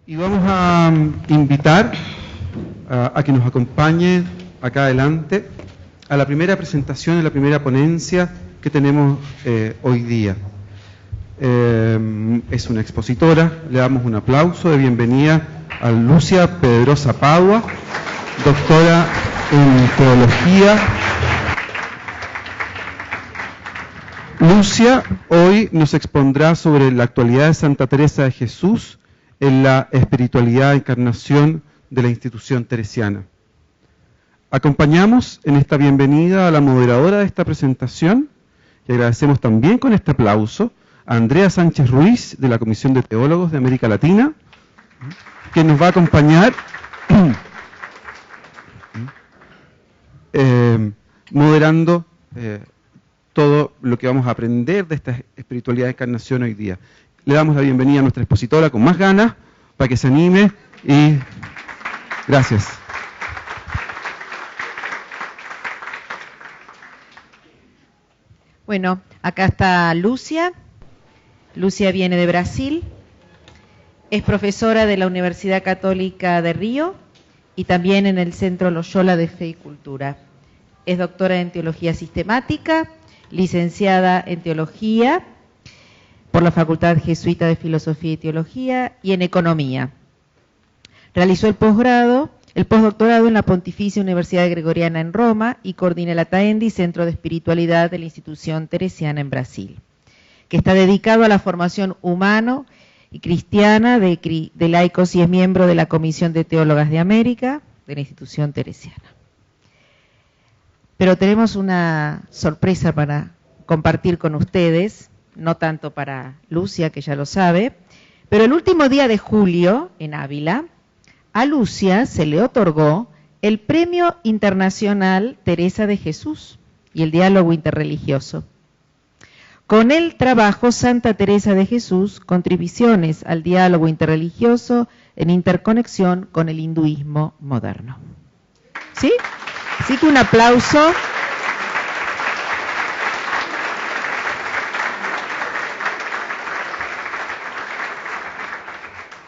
Y vamos a invitar a que nos acompañe acá adelante a la primera presentación y la primera ponencia que tenemos hoy día. Es una expositora, le damos un aplauso de bienvenida a Lucia Pedrosa Padua, doctora en teología. Lucia hoy nos expondrá sobre la actualidad de Santa Teresa de Jesús en la espiritualidad de encarnación de la institución teresiana. Acompañamos en esta bienvenida a la moderadora de esta presentación y agradecemos también con este aplauso a Andrea Sánchez Ruiz de la Comisión de Teólogos de América Latina, que nos va a acompañar moderando todo lo que vamos a aprender de esta espiritualidad de encarnación hoy día. Le damos la bienvenida a nuestra expositora con más ganas, para que se anime y gracias. Bueno, acá está Lucia. Lucia viene de Brasil, es profesora de la Universidad Católica de Río y también en el Centro Loyola de Fe y Cultura. Es doctora en Teología Sistemática, licenciada en Teología por la Facultad Jesuita de Filosofía y Teología y en Economía. Realizó el postdoctorado en la Pontificia Universidad Gregoriana en Roma y coordina el ATAENDI, Centro de Espiritualidad de la Institución Teresiana en Brasil, que está dedicado a la formación humano y cristiana de laicos y es miembro de la Comisión de Teólogas de América de la Institución Teresiana. Pero tenemos una sorpresa para compartir con ustedes, no tanto para Lucia, que ya lo sabe, pero el último día de julio, en Ávila, a Lucia se le otorgó el Premio Internacional Teresa de Jesús y el Diálogo Interreligioso. Con el trabajo Santa Teresa de Jesús, contribuciones al diálogo interreligioso en interconexión con el hinduismo moderno. ¿Sí? Así que un aplauso.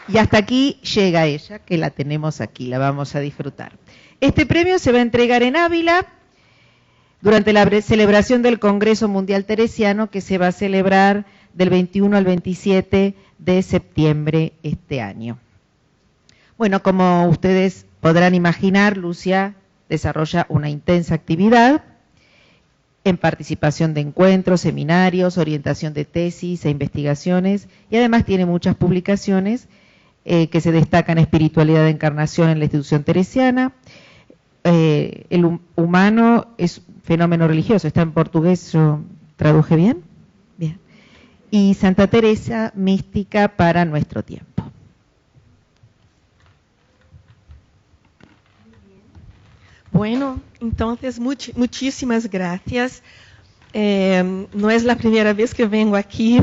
Y hasta aquí llega ella, que la tenemos aquí, la vamos a disfrutar. Este premio se va a entregar en Ávila durante la celebración del Congreso Mundial Teresiano, que se va a celebrar del 21 al 27 de septiembre este año. Bueno, como ustedes podrán imaginar, Lucia desarrolla una intensa actividad en participación de encuentros, seminarios, orientación de tesis e investigaciones, y además tiene muchas publicaciones que se destacan en espiritualidad de encarnación en la institución teresiana. El humano es fenómeno religioso, está en portugués, yo traduje bien. Bien. Y Santa Teresa, mística para nuestro tiempo. Bueno, entonces muchísimas gracias. No es la primera vez que vengo aquí.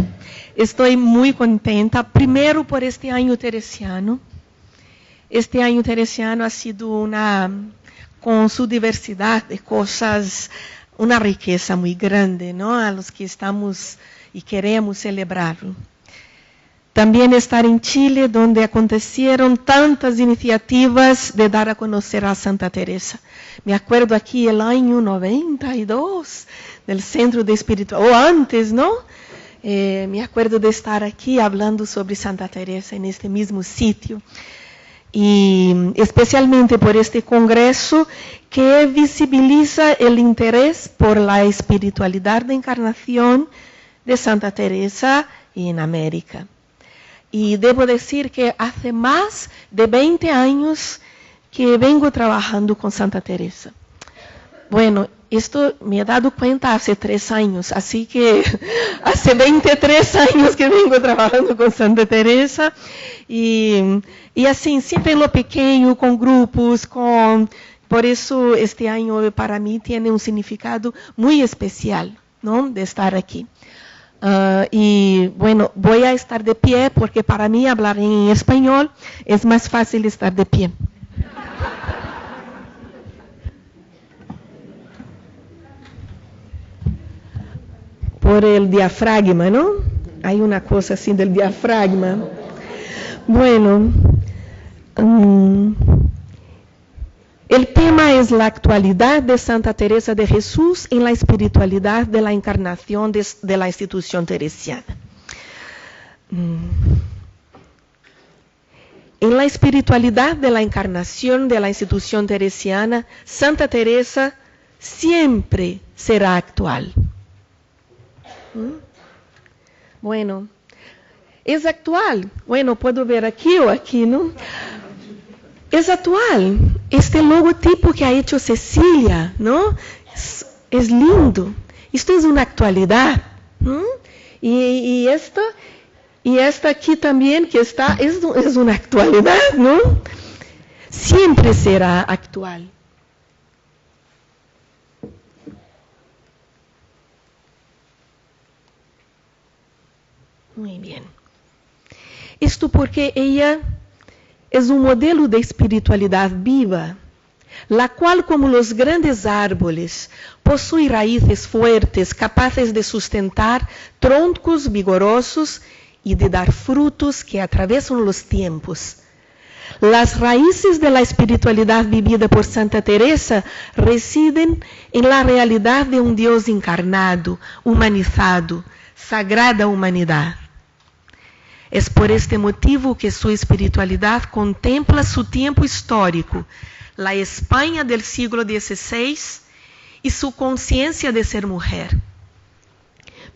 Estoy muy contenta, primero por este año teresiano. Este año teresiano ha sido con su diversidad de cosas, una riqueza muy grande, ¿no? A los que estamos y queremos celebrarlo. También estar en Chile, donde acontecieron tantas iniciativas de dar a conocer a Santa Teresa. Me acuerdo aquí el año 92 del Centro de Espiritualidad, o antes, ¿no? Me acuerdo de estar aquí hablando sobre Santa Teresa en este mismo sitio. Y especialmente por este congreso que visibiliza el interés por la espiritualidad de encarnación de Santa Teresa en América. Y debo decir que hace más de 20 años que vengo trabajando con Santa Teresa. Bueno, esto me he dado cuenta hace 3 años, así que hace 23 años que vengo trabajando con Santa Teresa. Y así, siempre en lo pequeño, con grupos, por eso este año para mí tiene un significado muy especial, ¿no? De estar aquí. Y bueno, voy a estar de pie porque para mí hablar en español es más fácil estar de pie. Por el diafragma, ¿no? Hay una cosa así del diafragma. Bueno, El tema es la actualidad de Santa Teresa de Jesús en la espiritualidad de la encarnación de la institución teresiana. En la espiritualidad de la encarnación de la institución teresiana, Santa Teresa siempre será actual. Bueno, es actual. Bueno, puedo ver aquí o aquí, ¿no? Es actual. Este logotipo que ha hecho Cecilia, ¿no? Es lindo. Esto es una actualidad. ¿No? Y esta aquí también que está, es una actualidad, ¿no? Siempre será actual. Muy bien. Esto porque ella es un modelo de espiritualidad viva, la cual, como los grandes árboles, posee raíces fuertes, capaces de sustentar troncos vigorosos y de dar frutos que atraviesan los tiempos. Las raíces de la espiritualidad vivida por Santa Teresa residen en la realidad de un Dios encarnado, humanizado, sagrada humanidad. Es por este motivo que su espiritualidad contempla su tiempo histórico, la España del siglo XVI y su conciencia de ser mujer.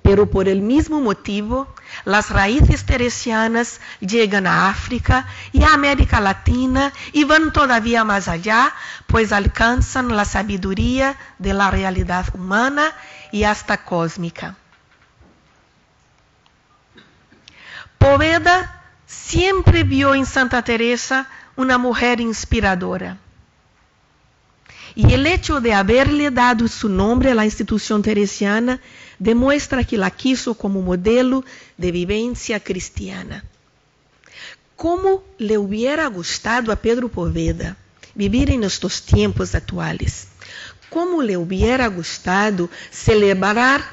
Pero por el mismo motivo, las raíces teresianas llegan a África y a América Latina y van todavía más allá, pues alcanzan la sabiduría de la realidad humana y hasta cósmica. Poveda siempre vio en Santa Teresa una mujer inspiradora. Y el hecho de haberle dado su nombre a la institución teresiana demuestra que la quiso como modelo de vivencia cristiana. ¿Cómo le hubiera gustado a Pedro Poveda vivir en estos tiempos actuales? ¿Cómo le hubiera gustado celebrar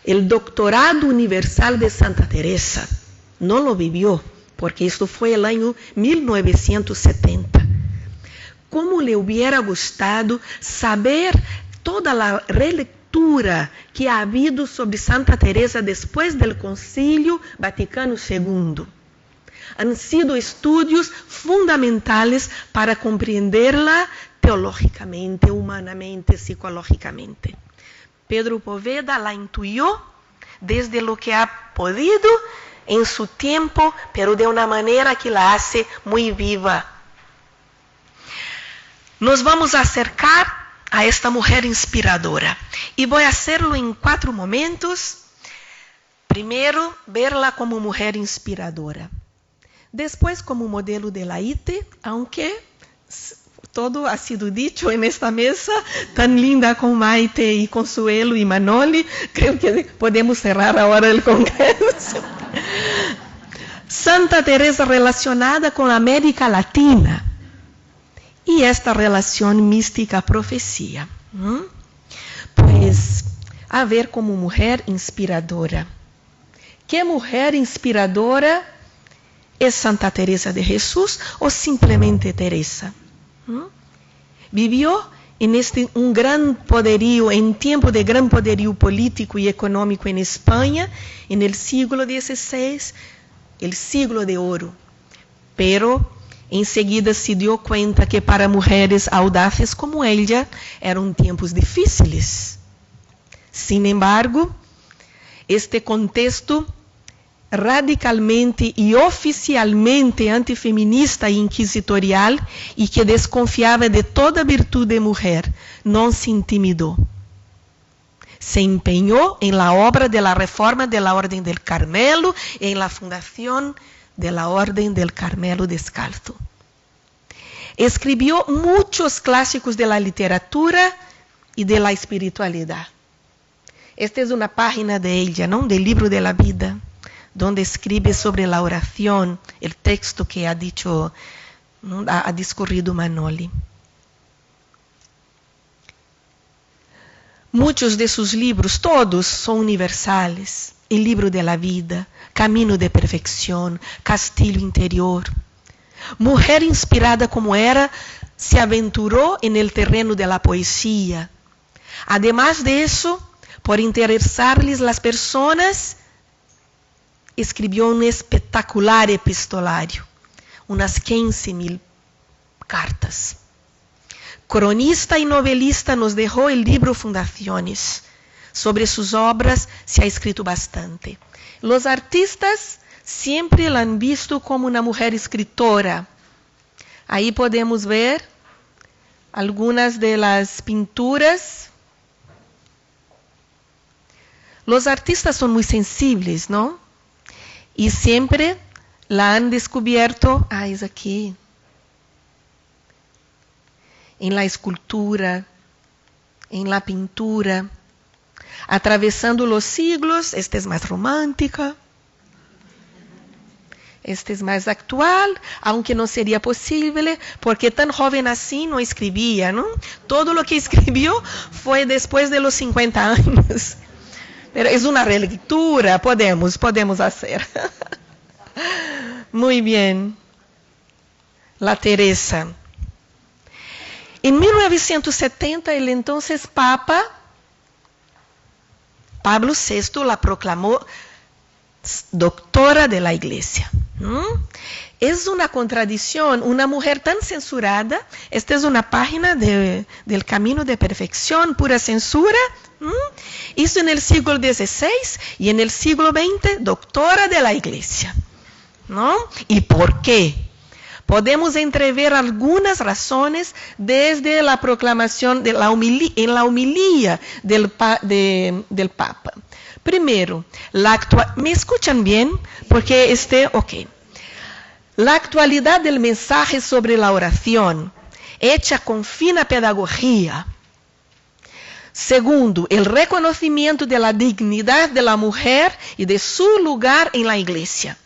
el doctorado universal de Santa Teresa? No lo vivió, porque esto fue el año 1970. ¿Cómo le hubiera gustado saber toda la relectura que ha habido sobre Santa Teresa después del Concilio Vaticano II? Han sido estudios fundamentales para comprenderla teológicamente, humanamente, psicológicamente. Pedro Poveda la intuyó desde lo que ha podido en su tiempo, pero de una manera que la hace muy viva. Nos vamos a acercar a esta mujer inspiradora y voy a hacerlo en 4 momentos. Primero, verla como mujer inspiradora. Después, como modelo de la ITE, aunque todo ha sido dicho en esta mesa tan linda con Maite y Consuelo y Manoli, creo que podemos cerrar ahora el congreso. Santa Teresa relacionada con América Latina y esta relación mística-profecía. Pues, a ver como mujer inspiradora. ¿Qué mujer inspiradora es Santa Teresa de Jesús o simplemente Teresa? Vivió en un gran poderío, en tiempo de gran poderío político y económico en España, en el siglo XVI, el siglo de oro. Pero enseguida se dio cuenta que para mujeres audaces como ella eran tiempos difíciles. Sin embargo, este contexto radicalmente y oficialmente antifeminista e inquisitorial y que desconfiaba de toda virtud de mujer, no se intimidó. Se empeñó en la obra de la reforma de la Orden del Carmelo y en la fundación de la Orden del Carmelo Descalzo. Escribió muchos clásicos de la literatura y de la espiritualidad. Esta es una página de ella, ¿no? Del libro de la vida, donde escribe sobre la oración, el texto que ha discurrido Manoli. Muchos de sus libros, todos son universales. El libro de la vida, Camino de Perfección, Castillo Interior. Mujer inspirada como era, se aventuró en el terreno de la poesía. Además de eso, por interesarles las personas, escribió un espectacular epistolario, unas 15.000 cartas. Cronista y novelista, nos dejó el libro Fundaciones. Sobre sus obras se ha escrito bastante. Los artistas siempre la han visto como una mujer escritora. Ahí podemos ver algunas de las pinturas. Los artistas son muy sensibles, ¿no? Y siempre la han descubierto, es aquí, en la escultura, en la pintura, atravesando los siglos. Esta es más romántica, esta es más actual, aunque no sería posible, porque tan joven así no escribía, ¿no? Todo lo que escribió fue después de los 50 años. Pero es una relectura, podemos hacer. Muy bien. La Teresa. En 1970, el entonces Papa Pablo VI la proclamó doctora de la Iglesia. Es una contradicción, una mujer tan censurada. Esta es una página del Camino de Perfección, pura censura. Hizo en el siglo XVI y en el siglo XX, doctora de la Iglesia. ¿No? ¿Y por qué? Podemos entrever algunas razones desde la proclamación, en la homilía del Papa. Primero, ¿me escuchan bien? Porque la actualidad del mensaje sobre la oración, hecha con fina pedagogía. Segundo, el reconocimiento de la dignidad de la mujer y de su lugar en la Iglesia,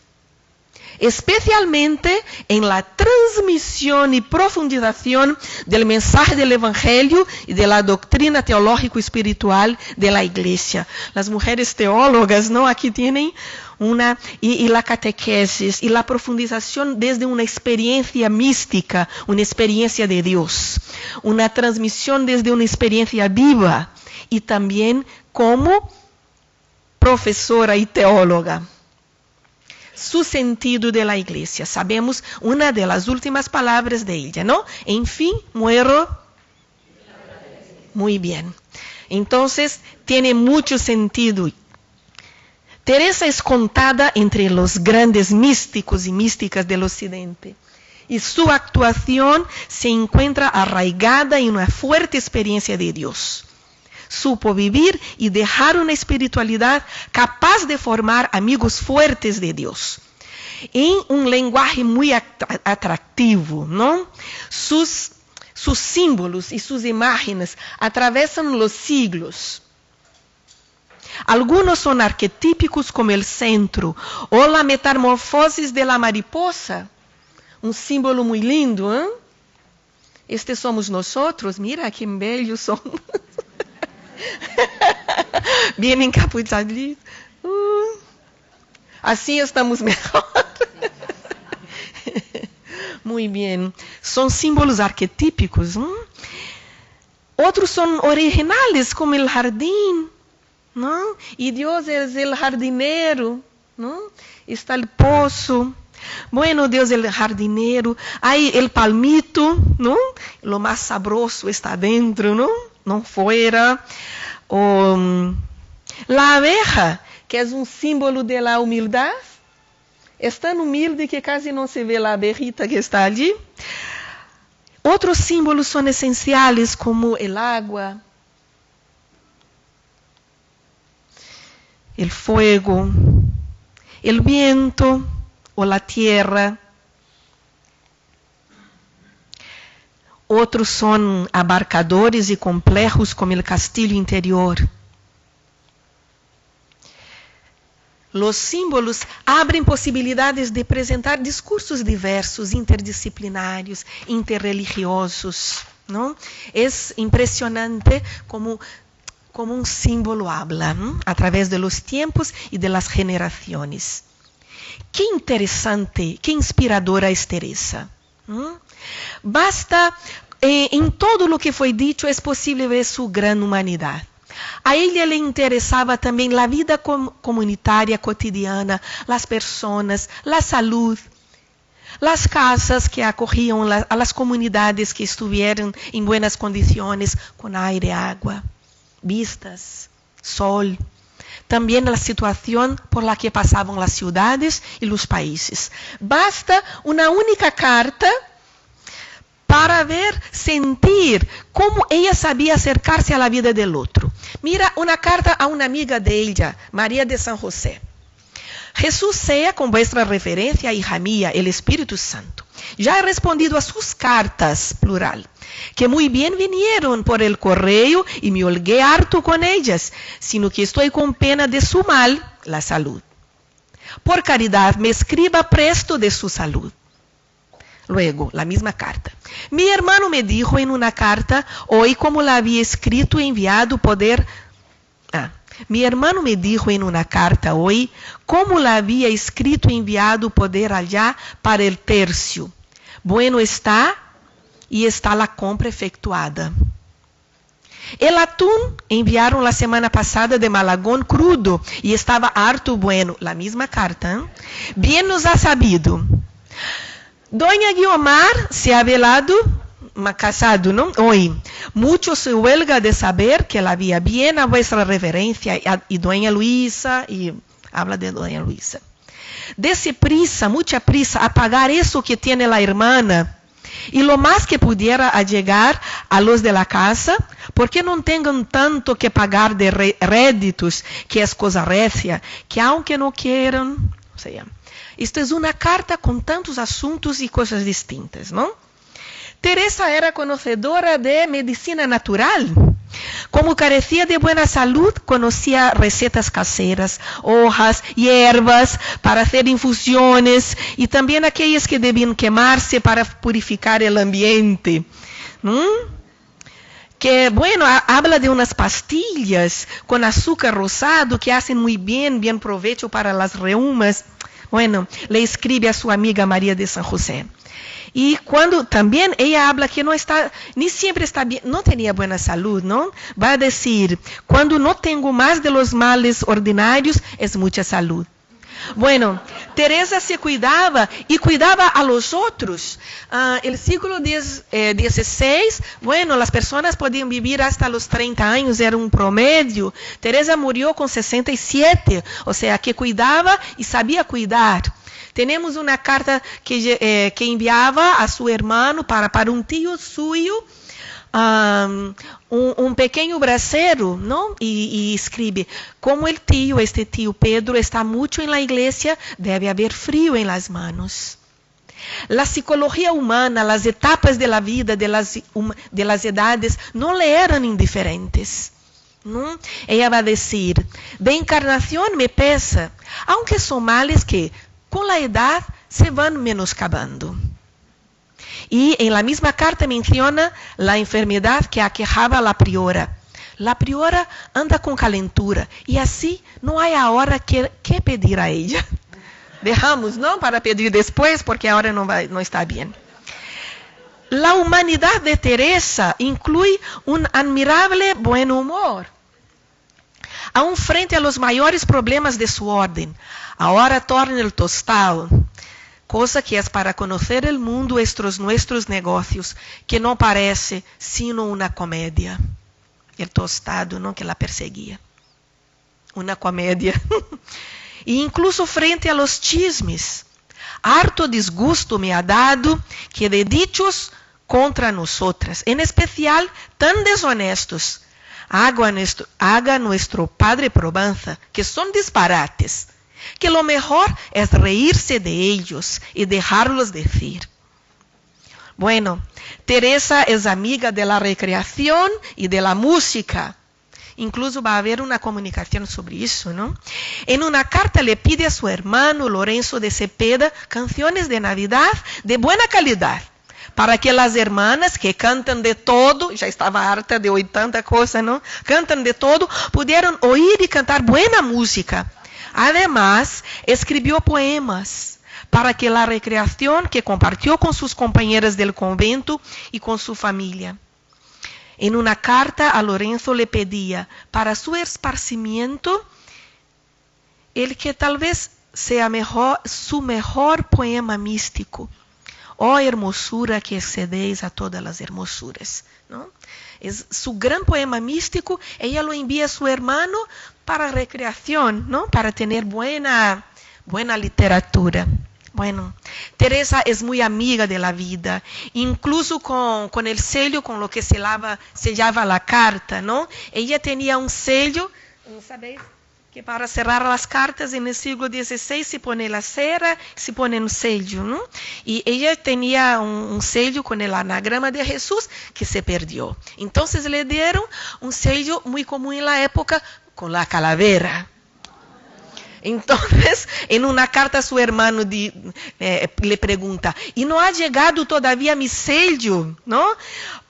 especialmente en la transmisión y profundización del mensaje del Evangelio y de la doctrina teológico-espiritual de la Iglesia. Las mujeres teólogas, ¿no? Aquí tienen y la catequesis y la profundización desde una experiencia mística, una experiencia de Dios, una transmisión desde una experiencia viva y también como profesora y teóloga. Su sentido de la Iglesia. Sabemos una de las últimas palabras de ella, ¿no? En fin, muero. Muy bien. Entonces, tiene mucho sentido. Teresa es contada entre los grandes místicos y místicas del Occidente. Y su actuación se encuentra arraigada en una fuerte experiencia de Dios. Supo vivir y dejar una espiritualidad capaz de formar amigos fuertes de Dios. En un lenguaje muy atractivo, ¿no? Sus símbolos y sus imágenes atravesan los siglos. Algunos son arquetípicos como el centro o la metamorfosis de la mariposa. Un símbolo muy lindo, ¿eh? Este somos nosotros. Mira qué bellos somos. Bien encapuchaditos. Así estamos mejor. Muy bien. Son símbolos arquetípicos. Otros son originales, como el jardín, ¿no? Y Dios es el jardinero, ¿no? Está el pozo. Bueno, Dios es el jardinero. Hay el palmito, ¿no? Lo más sabroso está adentro, ¿no? No fuera. La abeja, que es un símbolo de la humildad. Es tan humilde que casi no se ve la abejita que está allí. Otros símbolos son esenciales como el agua, el fuego, el viento o la tierra. Otros son abarcadores y complejos como el castillo interior. Los símbolos abren posibilidades de presentar discursos diversos, interdisciplinarios, interreligiosos, ¿no? Es impresionante como un símbolo habla, ¿no? A través de los tiempos y de las generaciones. Qué interesante, qué inspiradora es Teresa. Basta em todo o que foi dito é possível ver sua grande humanidade. A ele lhe interessava também a vida comunitária cotidiana, as pessoas, a saúde, as casas que acorriam as comunidades que estiveram em buenas condições, com aire, água, vistas, sol. Também a situação por la que passavam as cidades e os países. Basta uma única carta para ver, sentir como ella sabia acercar-se à vida do outro. Mira uma carta a uma amiga de ella, Maria de San José. Jesús sea con vuestra referencia, hija mía, el Espíritu Santo. Ya he respondido a sus cartas, plural, que muy bien vinieron por el correo y me holgué harto con ellas, sino que estoy con pena de su mal, la salud. Por caridad, me escriba presto de su salud. Luego, la misma carta. Mi hermano me dijo en una carta, hoy como la había escrito y enviado poder... Mi hermano me dijo en una carta hoy como la había escrito y enviado poder allá para el tercio. Bueno está y está la compra efectuada. El atún enviaron la semana pasada de Malagón crudo y estaba harto bueno. La misma carta. Bien nos ha sabido. Doña Guiomar se ha velado, casado, ¿no? Hoy. Mucho se huelga de saber que la vía bien a vuestra reverencia y doña Luisa, y habla de doña Luisa. Dese prisa, mucha prisa, a pagar eso que tiene la hermana, y lo más que pudiera allegar a los de la casa, porque no tengan tanto que pagar de réditos, que es cosa recia, que aunque no quieran, o sea, esto es una carta con tantos asuntos y cosas distintas, ¿no? Teresa era conocedora de medicina natural. Como carecía de buena salud, conocía recetas caseras, hojas, hierbas para hacer infusiones y también aquellas que debían quemarse para purificar el ambiente. Que, bueno, habla de unas pastillas con azúcar rosado que hacen muy bien provecho para las reumas. Bueno, le escribe a su amiga María de San José. Y cuando también ella habla que no está, ni siempre está bien, no tenía buena salud, ¿no? Va a decir, cuando no tengo más de los males ordinarios, es mucha salud. Bueno, Teresa se cuidaba y cuidaba a los otros. El siglo XVI, bueno, las personas podían vivir hasta los 30 años, era un promedio. Teresa murió con 67, o sea, que cuidaba y sabía cuidar. Tenemos una carta que enviaba a su hermano para un tío suyo, un pequeño bracero, ¿no? Y escribe, como el tío, este tío Pedro, está mucho en la iglesia, debe haber frío en las manos. La psicología humana, las etapas de la vida, de las edades, no le eran indiferentes. ¿No? Ella va a decir, de encarnación me pesa, aunque son males que con la edad se van menoscabando. Y en la misma carta menciona la enfermedad que aquejaba a la priora. La priora anda con calentura y así no hay ahora que pedir a ella. Dejamos, ¿no? Para pedir después porque ahora no está bien. La humanidad de Teresa incluye un admirable buen humor. Aún frente a los mayores problemas de su orden, ahora torna el tostado, cosa que es para conocer el mundo nuestros negocios, que no parece sino una comedia. El tostado, ¿no? Que la perseguía. Una comedia. E incluso frente a los chismes, harto disgusto me ha dado que de dichos contra nosotras, en especial tan deshonestos, haga nuestro padre Provenza, que son disparates, que lo mejor es reírse de ellos y dejarlos decir. Bueno, Teresa es amiga de la recreación y de la música. Incluso va a haber una comunicación sobre eso, ¿no? En una carta le pide a su hermano Lorenzo de Cepeda canciones de Navidad de buena calidad, para que las hermanas que cantan de todo, ya estaba harta de oír tanta cosa, ¿no? Cantan de todo, pudieran oír y cantar buena música. Además, escribió poemas para que la recreación que compartió con sus compañeras del convento y con su familia. En una carta a Lorenzo le pedía para su esparcimiento el que tal vez sea su mejor poema místico. Oh hermosura que excedéis a todas las hermosuras, ¿no? Es su gran poema místico. Ella lo envía a su hermano para recreación, ¿no? Para tener buena literatura. Bueno, Teresa es muy amiga de la vida, incluso con el sello con lo que sellaba la carta, ¿no? Ella tenía un sello, ¿sabéis? Que para cerrar las cartas en el siglo XVI se pone la cera, se pone un sello, ¿no? Y ella tenía un sello con el anagrama de Jesús que se perdió. Entonces le dieron un sello muy común en la época con la calavera. Entonces, en una carta a su hermano le pregunta, ¿y no ha llegado todavía mi sello? ¿No?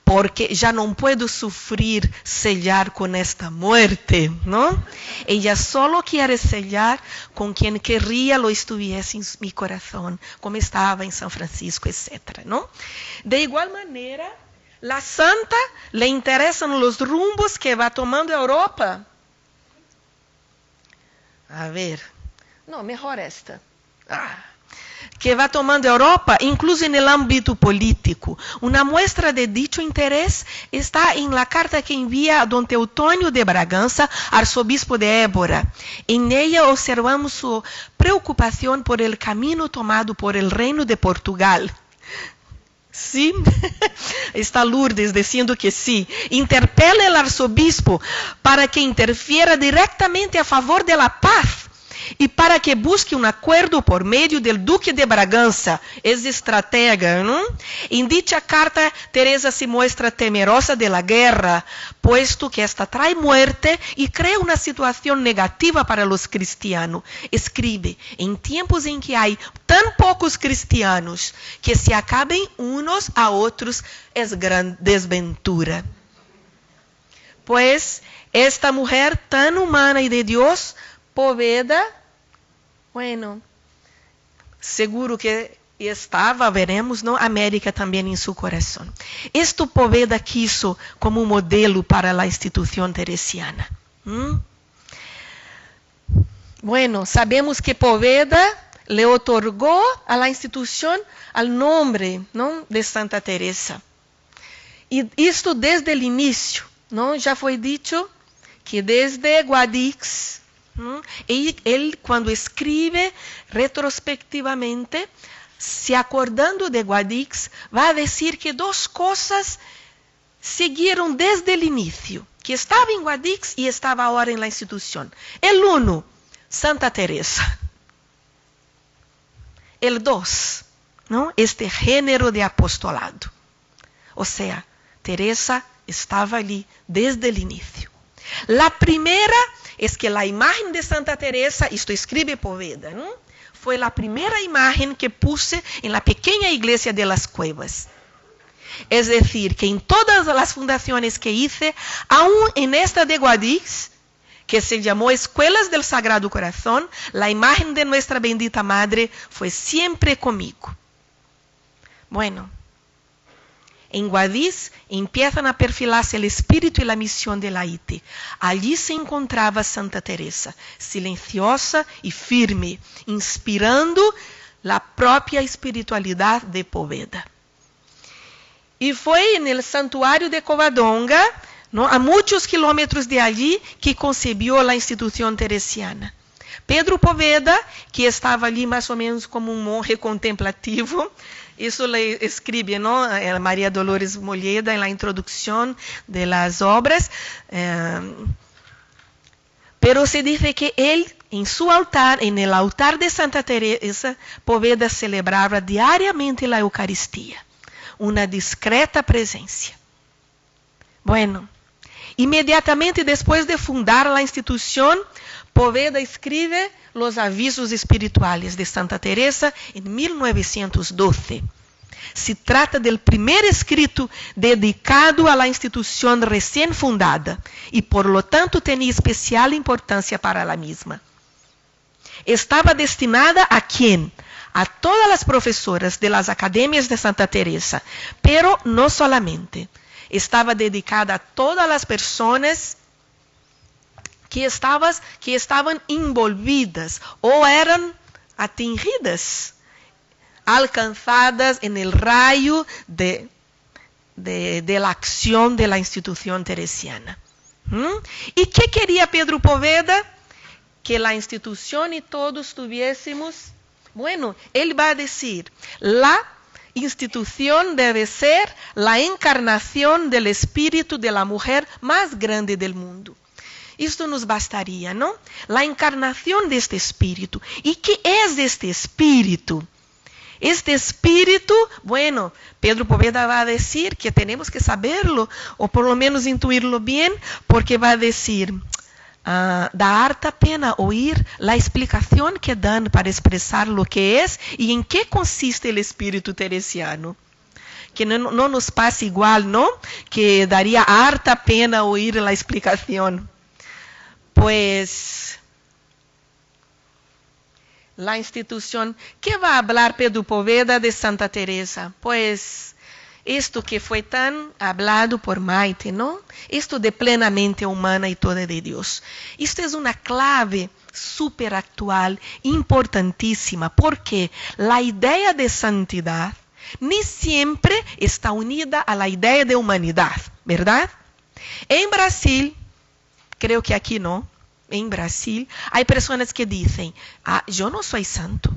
Porque ya no puedo sufrir sellar con esta muerte, ¿no? Ella solo quiere sellar con quien querría lo estuviese en mi corazón, como estaba en San Francisco, etc., ¿no? De igual manera, la santa le interesan los rumbos que va tomando Europa. A ver, no, mejor esta. Que va tomando Europa, incluso en el ámbito político. Una muestra de dicho interés está en la carta que envía a don Teotonio de Braganza, arzobispo de Évora. En ella observamos su preocupación por el camino tomado por el reino de Portugal. Sí, está Lourdes diciendo que sí. Interpela al arzobispo para que interfiera directamente a favor de la paz y para que busque un acuerdo por medio del duque de Braganza. Es estratega, ¿no? En dicha carta, Teresa se muestra temerosa de la guerra, puesto que esta trae muerte y crea una situación negativa para los cristianos. Escribe, en tiempos en que hay tan pocos cristianos, que se acaben unos a otros es gran desventura. Pues, esta mujer tan humana y de Dios, Poveda, bueno, seguro que estaba, veremos, ¿no? América también en su corazón. Esto Poveda quiso como un modelo para la institución teresiana. Bueno, sabemos que Poveda le otorgó a la institución el nombre, ¿no? De Santa Teresa. Y esto desde el inicio, ¿no? Ya fue dicho que desde Guadix, él cuando escribe retrospectivamente, se acordando de Guadix, va a decir que dos cosas siguieron desde el inicio, que estaba en Guadix y estaba ahora en la institución. El uno, Santa Teresa. El dos, ¿no? Este género de apostolado. O sea, Teresa estaba allí desde el inicio. La primera es que la imagen de Santa Teresa, esto escribe Poveda, ¿no? Fue la primera imagen que puse en la pequeña iglesia de las Cuevas. Es decir, que en todas las fundaciones que hice, aún en esta de Guadix, que se llamó Escuelas del Sagrado Corazón, la imagen de nuestra bendita Madre fue siempre conmigo. Bueno, en Guadix empiezan a perfilarse el espíritu y la misión de la IT. Allí se encontraba Santa Teresa, silenciosa y firme, inspirando la propia espiritualidad de Poveda. Y fue en el santuario de Covadonga, ¿no? A muchos kilómetros de allí, que concibió la institución teresiana. Pedro Poveda, que estaba allí más o menos como un monje contemplativo, eso le escribe, ¿no? María Dolores Molleda en la introducción de las obras. Pero se dice que él, en su altar, en el altar de Santa Teresa, Poveda celebraba diariamente la Eucaristía. Una discreta presencia. Bueno, inmediatamente después de fundar la institución, Poveda escribe los avisos espirituales de Santa Teresa en 1912. Se trata del primer escrito dedicado a la institución recién fundada y por lo tanto tenía especial importancia para la misma. Estaba destinada a ¿quién? a todas las profesoras de las academias de Santa Teresa, pero no solamente. Estaba dedicada a todas las personas que estaban envolvidas o eran atingidas, alcanzadas en el rayo de la acción de la institución teresiana. ¿Y qué quería Pedro Poveda? Que la institución y todos tuviésemos, bueno, él va a decir, la institución debe ser la encarnación del espíritu de la mujer más grande del mundo. Esto nos bastaría, ¿no? La encarnación de este espíritu. ¿Y qué es este espíritu? Este espíritu, bueno, Pedro Poveda va a decir que tenemos que saberlo, o por lo menos intuirlo bien, porque va a decir, da harta pena oír la explicación que dan para expresar lo que es y en qué consiste el espíritu teresiano. Que no nos pasa igual, ¿no? Que daría harta pena oír la explicación. Pues la institución, ¿qué va a hablar Pedro Poveda de Santa Teresa? Pues esto que fue tan hablado por Maite, ¿no? Esto de plenamente humana y toda de Dios. Esto es una clave súper actual, importantísima, porque la idea de santidad ni siempre está unida a la idea de humanidad, ¿verdad? En Brasil, creo que aquí no, en Brasil, hay personas que dicen, yo no soy santo.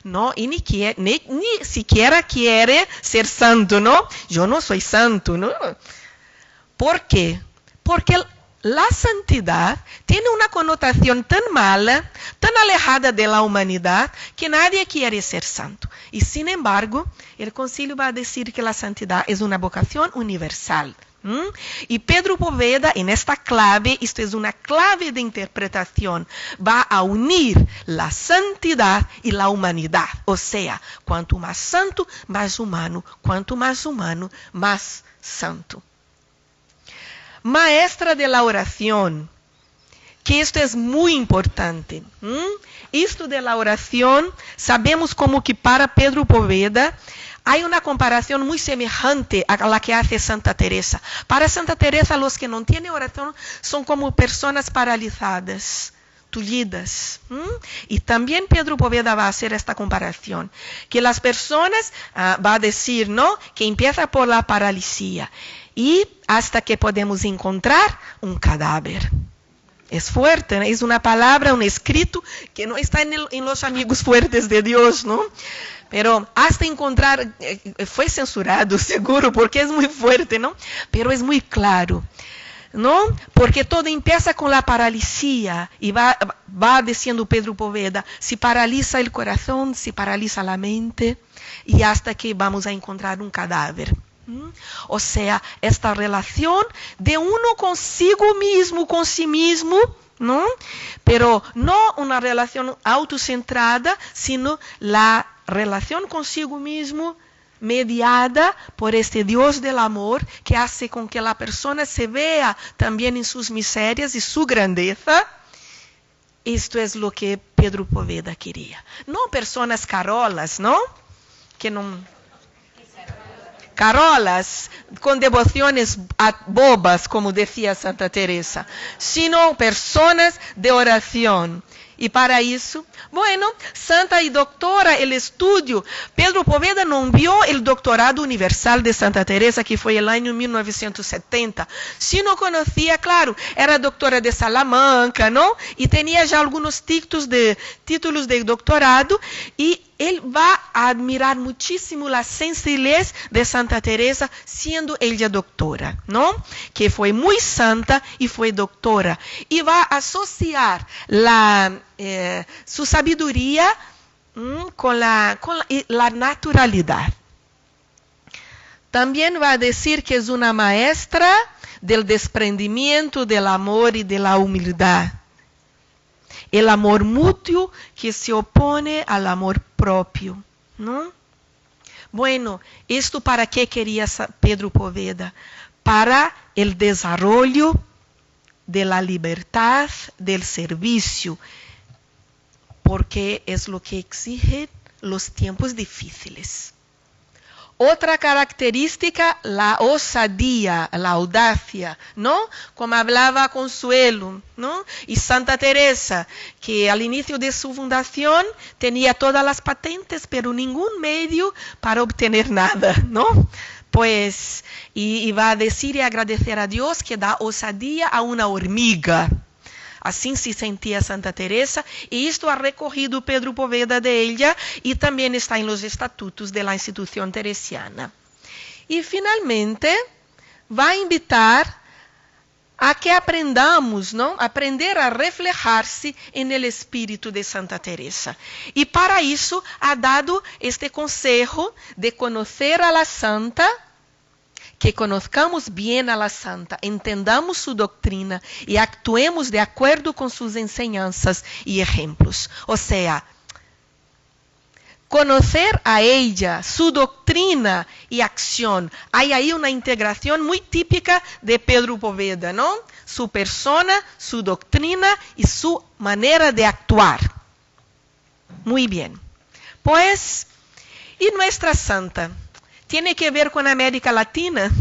No, y ni siquiera quiere ser santo, ¿no? Yo no soy santo, ¿no? ¿Por qué? Porque la santidad tiene una connotación tan mala, tan alejada de la humanidad, que nadie quiere ser santo. Y sin embargo, el concilio va a decir que la santidad es una vocación universal. Y Pedro Poveda, en esta clave, esto es una clave de interpretación, va a unir la santidad y la humanidad. O sea, cuanto más santo, más humano. Cuanto más humano, más santo. Maestra de la oración, que esto es muy importante. Esto de la oración, sabemos como que para Pedro Poveda, hay una comparación muy semejante a la que hace Santa Teresa. Para Santa Teresa, los que no tienen oración son como personas paralizadas, tullidas. Y también Pedro Poveda va a hacer esta comparación. Que las personas, va a decir, ¿no? Que empieza por la paralisia. Y hasta que podemos encontrar un cadáver. Es fuerte, ¿no? Es una palabra, un escrito que no está en los amigos fuertes de Dios, ¿no? Pero hasta encontrar, fue censurado seguro porque es muy fuerte, ¿no? Pero es muy claro, ¿no? Porque todo empieza con la paralisia y va diciendo Pedro Poveda, se paraliza el corazón, se paraliza la mente y hasta que vamos a encontrar un cadáver. O sea, esta relación de uno consigo mismo, con sí mismo, ¿no? Pero no una relación autocentrada, sino la relación consigo mismo mediada por este Dios del amor que hace con que la persona se vea también en sus miserias y su grandeza. Esto es lo que Pedro Poveda quería. No personas carolas, ¿no? Que no... Carolas con devociones bobas, como decía Santa Teresa, sino personas de oración. Y para eso, bueno, santa y doctora, el estudio. Pedro Poveda no vio el doctorado universal de Santa Teresa, que fue el año 1970. Si no conocía, claro, era doctora de Salamanca, ¿no? Y tenía ya algunos títulos de doctorado. Y él va a admirar muchísimo la sencillez de Santa Teresa, siendo ella doctora, ¿no? Que fue muy santa y fue doctora. Y va a asociar su sabiduría con la naturalidad. También va a decir que es una maestra del desprendimiento, del amor y de la humildad. El amor mutuo que se opone al amor propio, ¿no? Bueno, ¿esto para qué quería Pedro Poveda? Para el desarrollo de la libertad del servicio, porque es lo que exige los tiempos difíciles. Otra característica, la osadía, la audacia, ¿no? Como hablaba Consuelo, ¿no? Y Santa Teresa, que al inicio de su fundación tenía todas las patentes, pero ningún medio para obtener nada, ¿no? Pues, y va a decir y agradecer a Dios que da osadía a una hormiga. Assim se sentia Santa Teresa, e isto ha recogido Pedro Poveda de ella, e também está em los estatutos de la institución teresiana. E, finalmente, vai invitar a que aprendamos, não? Aprender a reflejar-se en el espírito de Santa Teresa. E para isso ha dado este consejo de conocer a la santa, que conozcamos bien a la santa, entendamos su doctrina y actuemos de acuerdo con sus enseñanzas y ejemplos. O sea, conocer a ella, su doctrina y acción. Hay ahí una integración muy típica de Pedro Poveda, ¿no? Su persona, su doctrina y su manera de actuar. Muy bien. Pues, ¿y nuestra santa? ¿Tiene que ver con América Latina?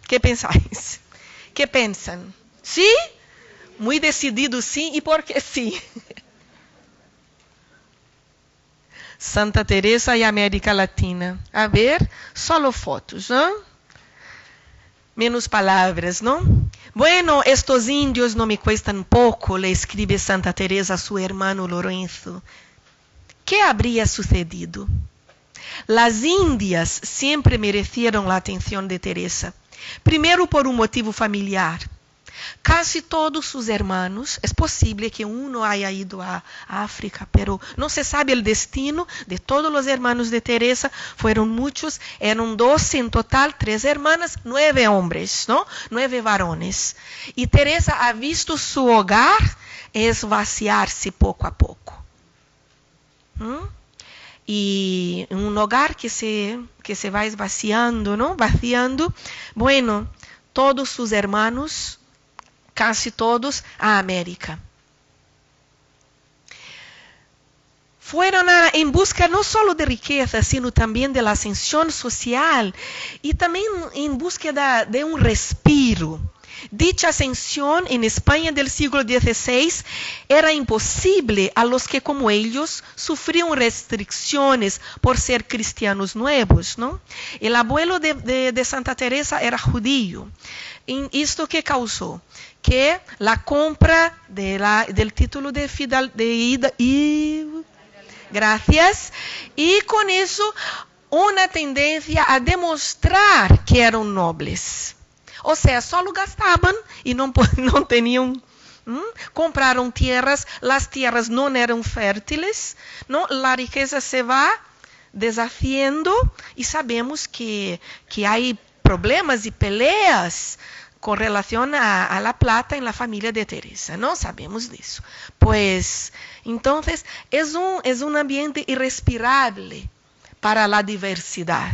¿Qué pensáis? ¿Qué piensan? ¿Sí? Muy decidido sí. ¿Y por qué sí? Santa Teresa y América Latina. A ver, solo fotos, ¿no? Menos palabras, ¿no? Bueno, estos indios no me cuestan poco, le escribe Santa Teresa a su hermano Lorenzo. ¿Qué habría sucedido? Las Indias siempre merecieron la atención de Teresa. Primero por un motivo familiar. Casi todos sus hermanos, es posible que uno haya ido a África, pero no se sabe el destino de todos los hermanos de Teresa. Fueron muchos, eran 12 en total, 3 hermanas, 9 hombres, ¿no? 9 varones. Y Teresa ha visto su hogar esvaciarse poco a poco. Y un hogar que se va esvaciando, ¿no? Vaciando. Bueno, todos sus hermanos, casi todos, a América. Fueron en busca no solo de riqueza, sino también de la ascensión social y también en búsqueda de un respiro. Dicha ascensión en España del siglo XVI era imposible a los que, como ellos, sufrían restricciones por ser cristianos nuevos, ¿no? El abuelo de Santa Teresa era judío. ¿Y esto qué causó? Que la compra del título de fidelidad gracias, y con eso una tendencia a demostrar que eran nobles. O sea, solo gastaban y no tenían, compraron tierras, las tierras no eran fértiles, ¿no? La riqueza se va deshaciendo y sabemos que hay problemas y peleas con relación a la plata en la familia de Teresa, ¿no? Sabemos de eso. Pues, entonces, es un ambiente irrespirable para la diversidad.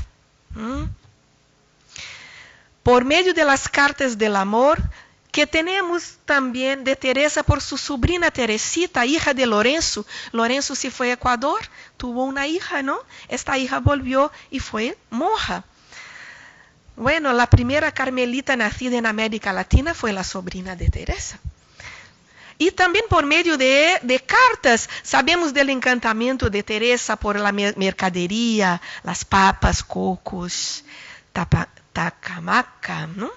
Por medio de las cartas del amor que tenemos también de Teresa por su sobrina Teresita, hija de Lorenzo. Lorenzo se fue a Ecuador, tuvo una hija, ¿no? Esta hija volvió y fue monja. Bueno, la primera carmelita nacida en América Latina fue la sobrina de Teresa. Y también por medio de cartas sabemos del encantamiento de Teresa por la mercadería, las papas, cocos, tacamaca, ¿no?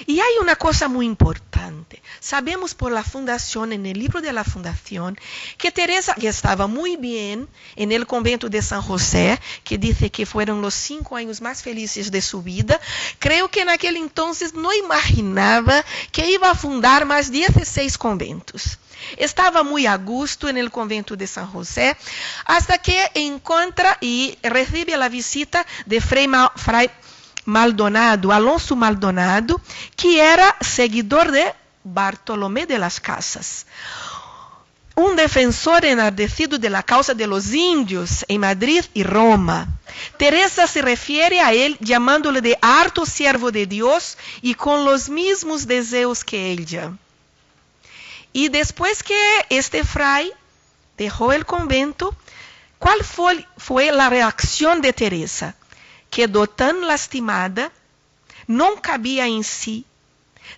Y hay una cosa muy importante. Sabemos por la fundación, en el libro de la fundación, que Teresa, que estaba muy bien en el convento de San José, que dice que fueron los 5 años más felices de su vida, creo que en aquel entonces no imaginaba que iba a fundar más 16 conventos. Estaba muy a gusto en el convento de San José, hasta que encuentra y recibe la visita de Fray Maldonado, Alonso Maldonado, que era seguidor de Bartolomé de las Casas, un defensor enardecido de la causa de los indios en Madrid y Roma. Teresa se refiere a él llamándole de harto siervo de Dios y con los mismos deseos que ella. Y después que este fray dejó el convento, ¿Cuál fue la reacción de Teresa? Quedó tan lastimada, no cabía en sí,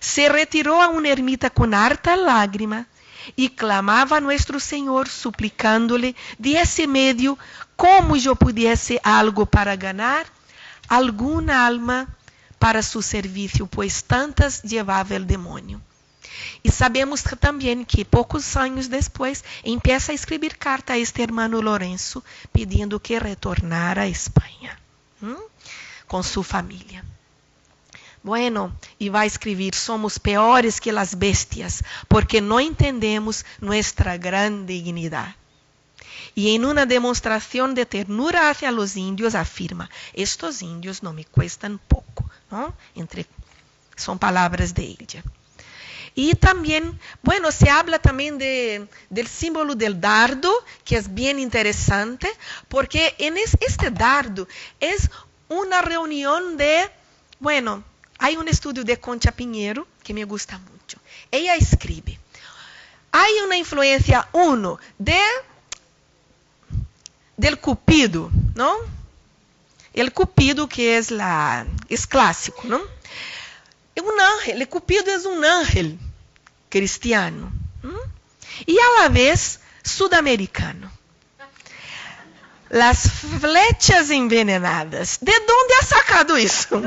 se retiró a una ermita con harta lágrima y clamaba a nuestro Señor suplicándole de ese medio cómo yo pudiese algo para ganar alguna alma para su servicio, pues tantas llevaba el demonio. Y sabemos también que pocos años después empieza a escribir carta a este hermano Lorenzo pidiendo que retornara a España con su familia. Bueno, y va a escribir, somos peores que las bestias porque no entendemos nuestra gran dignidad. Y en una demostración de ternura hacia los indios afirma, estos indios no me cuestan poco, ¿no? Son palabras de ella. Y también, bueno, se habla también del símbolo del dardo, que es bien interesante, porque en este dardo es una reunión de, bueno, hay un estudio de Concha Piñero que me gusta mucho. Ella escribe, hay una influencia, del Cupido, ¿no? El Cupido que es clásico, ¿no? Un ángel, el Cupido es un ángel cristiano y a la vez sudamericano. Las flechas envenenadas. ¿De dónde ha sacado eso?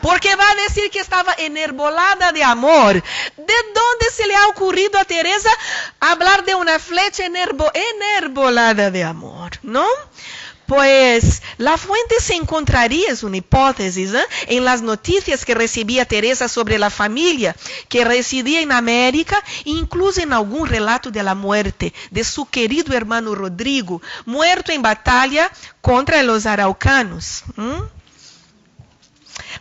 Porque va a decir que estaba enerbolada de amor. ¿De dónde se le ha ocurrido a Teresa hablar de una flecha enerbolada de amor? ¿No? Pues la fuente se encontraría, es una hipótesis, en las noticias que recibía Teresa sobre la familia que residía en América, incluso en algún relato de la muerte de su querido hermano Rodrigo, muerto en batalla contra los araucanos.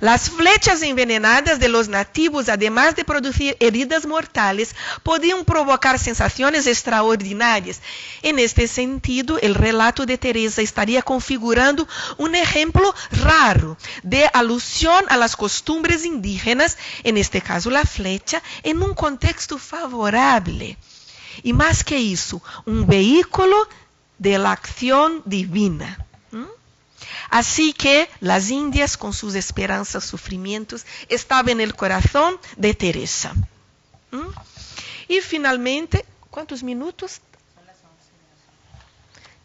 Las flechas envenenadas de los nativos, además de producir heridas mortales, podían provocar sensaciones extraordinarias. En este sentido, el relato de Teresa estaría configurando un ejemplo raro de alusión a las costumbres indígenas, en este caso la flecha, en un contexto favorable. Y más que eso, un vehículo de la acción divina. Así que las indias, con sus esperanzas, sufrimientos, estaban en el corazón de Teresa. Y finalmente, ¿cuántos minutos? Son las 11.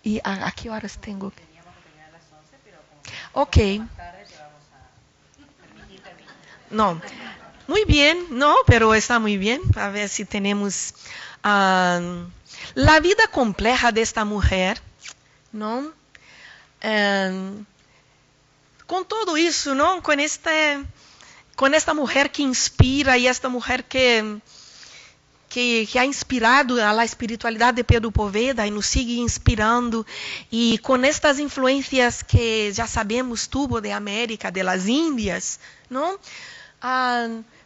¿Y a qué horas tengo? Teníamos que terminar a las 11, pero como Ok. más tarde te vamos a permitir. No, muy bien, no, pero está muy bien. A ver si tenemos la vida compleja de esta mujer, ¿no? Con todo eso, ¿no? Con esta mujer que inspira y esta mujer que ha inspirado a la espiritualidad de Pedro Poveda y nos sigue inspirando, y con estas influencias que ya sabemos tuvo de América, de las Indias, ¿no?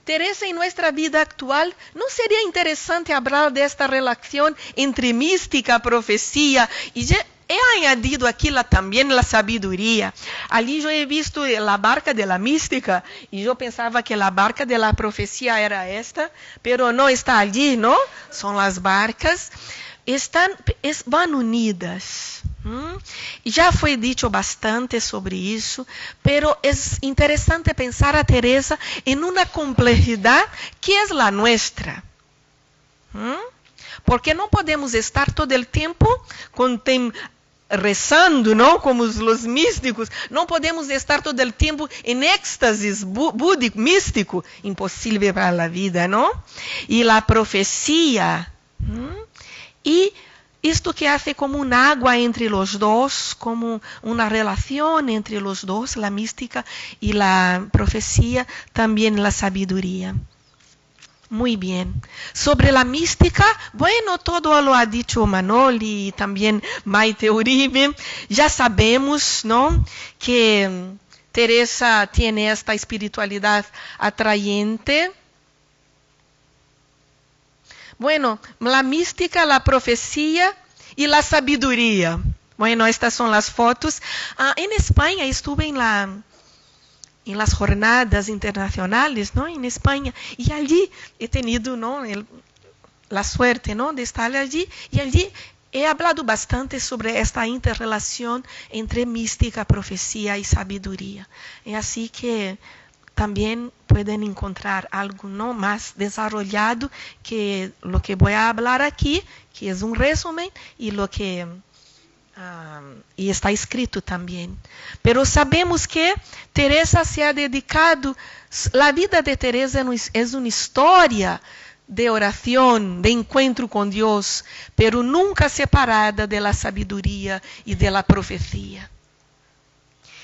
Teresa, en nuestra vida actual, ¿no sería interesante hablar de esta relación entre mística, profecía y he añadido aquí también la sabiduría? Allí yo he visto la barca de la mística y yo pensaba que la barca de la profecía era esta, pero no está allí, ¿no? Son las barcas. Van unidas. Y ya fue dicho bastante sobre eso, pero es interesante pensar a Teresa en una complejidad que es la nuestra. Porque no podemos estar todo el tiempo rezando, ¿no? Como los místicos. No podemos estar todo el tiempo en éxtasis místico. Imposible para la vida, ¿no? Y la profecía. Y esto que hace como un agua entre los dos, como una relación entre los dos, la mística y la profecía, también la sabiduría. Muy bien. Sobre la mística, bueno, todo lo ha dicho Manoli y también Maite Uribe. Ya sabemos, ¿no?, que Teresa tiene esta espiritualidad atrayente. Bueno, la mística, la profecía y la sabiduría. Bueno, estas son las fotos. En España estuve en las jornadas internacionales, ¿no?, en España, y allí he tenido, ¿no?, la suerte, ¿no?, de estar allí, y allí he hablado bastante sobre esta interrelación entre mística, profecía y sabiduría. Y así que también pueden encontrar algo no más desarrollado que lo que voy a hablar aquí, que es un resumen, y lo que y está escrito también. Pero sabemos que Teresa se ha dedicado, la vida de Teresa es una historia de oración, de encuentro con Dios, pero nunca separada de la sabiduría y de la profecía.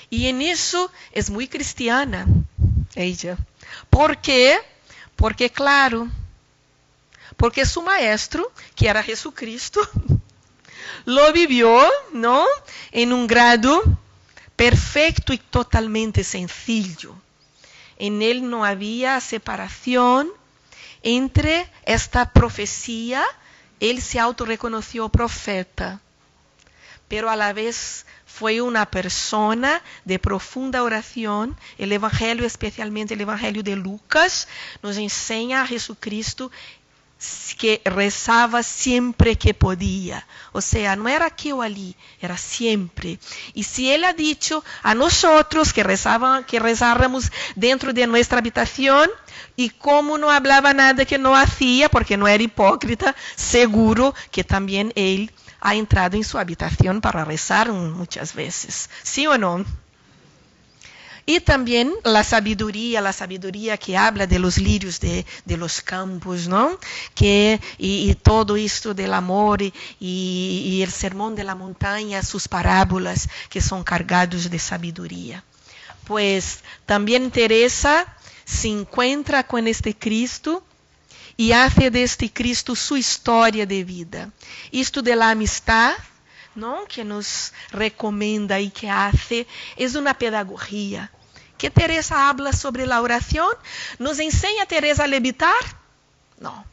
Y en eso es muy cristiana ella. ¿Por qué? Porque, claro, porque su maestro, que era Jesucristo, lo vivió, ¿no?, en un grado perfecto y totalmente sencillo. En él no había separación entre esta profecía. Él se autorreconoció profeta, pero a la vez fue una persona de profunda oración. El Evangelio, especialmente el Evangelio de Lucas, nos enseña a Jesucristo que rezaba siempre que podía. O sea, no era aquí o allí, era siempre. Y si Él ha dicho a nosotros que rezáramos dentro de nuestra habitación, y como no hablaba nada que no hacía, porque no era hipócrita, seguro que también Él ha entrado en su habitación para rezar muchas veces. ¿Sí o no? Y también la sabiduría que habla de los lirios de los campos, ¿no? Y todo esto del amor y el sermón de la montaña, sus parábolas que son cargados de sabiduría. Pues también Teresa se encuentra con este Cristo y hace de este Cristo su historia de vida. Esto de la amistad, ¿no?, que nos recomienda y que hace, es una pedagogía. ¿Que Teresa habla sobre la oración? ¿Nos enseña Teresa a levitar? No.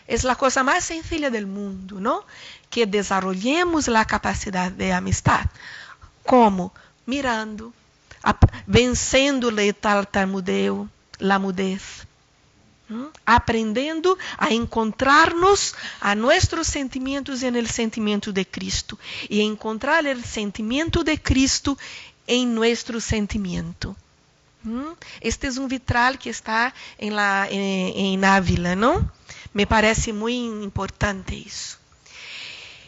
Es la cosa más sencilla del mundo, ¿no? Que desarrollemos la capacidad de amistad. ¿Cómo? Mirando, venciéndole tartamudeo, la mudez. Aprendendo a encontrarnos a nuestros sentimientos en el sentimiento de Cristo y encontrar el sentimiento de Cristo en nuestro sentimiento. Este es un vitral que está en Ávila, ¿no? Me parece muy importante eso.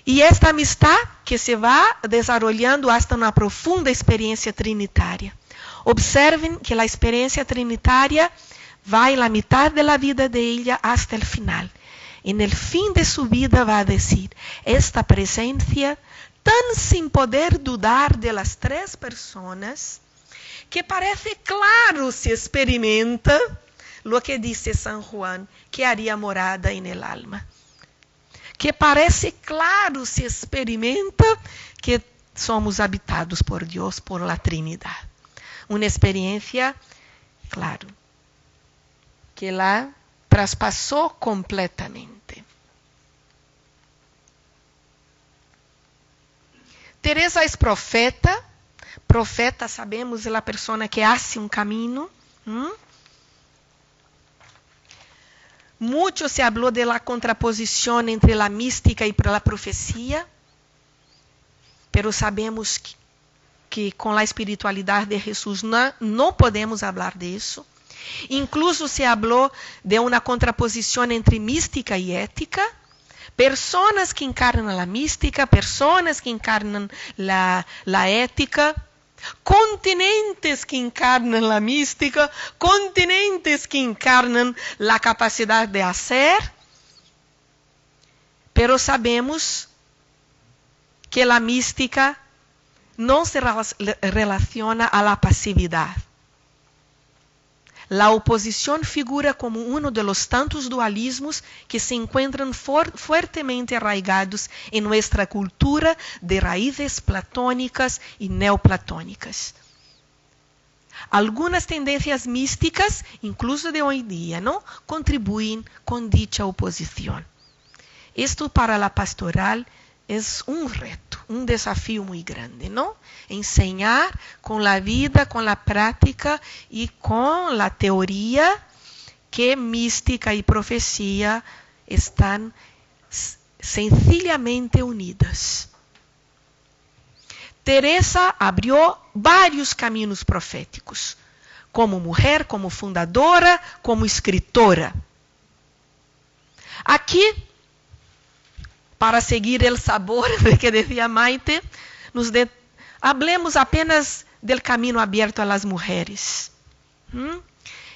Y esta amistad que se va desarrollando hasta una profunda experiencia trinitaria. Observen que la experiencia trinitaria va en la mitad de la vida de ella hasta el final. En el fin de su vida va a decir, esta presencia tan sin poder dudar de las tres personas, que parece claro si experimenta lo que dice San Juan, que haría morada en el alma. Que parece claro si experimenta que somos habitados por Dios, por la Trinidad. Una experiencia, claro, que la traspasó completamente. Teresa es profeta. Profeta, sabemos, é a pessoa que hace um caminho. Mucho se habló de la contraposición entre la mística y la profecía, pero sabemos que con la espiritualidad de Jesús no podemos hablar de eso. Incluso se habló de una contraposición entre mística y ética. Personas que encarnan la mística, personas que encarnan la ética, continentes que encarnan la mística, continentes que encarnan la capacidad de hacer, pero sabemos que la mística no se relaciona a la pasividad. La oposición figura como uno de los tantos dualismos que se encuentran fuertemente arraigados en nuestra cultura de raíces platónicas y neoplatónicas. Algunas tendencias místicas, incluso de hoy día, ¿no?, contribuyen con dicha oposición. Esto para la pastoral es un reto, un desafío muy grande, ¿no? Enseñar con la vida, con la práctica y con la teoría que mística y profecía están sencillamente unidas. Teresa abrió varios caminos proféticos, como mujer, como fundadora, como escritora. Aquí, para seguir el sabor de que decía Maite, hablemos apenas del camino abierto a las mujeres.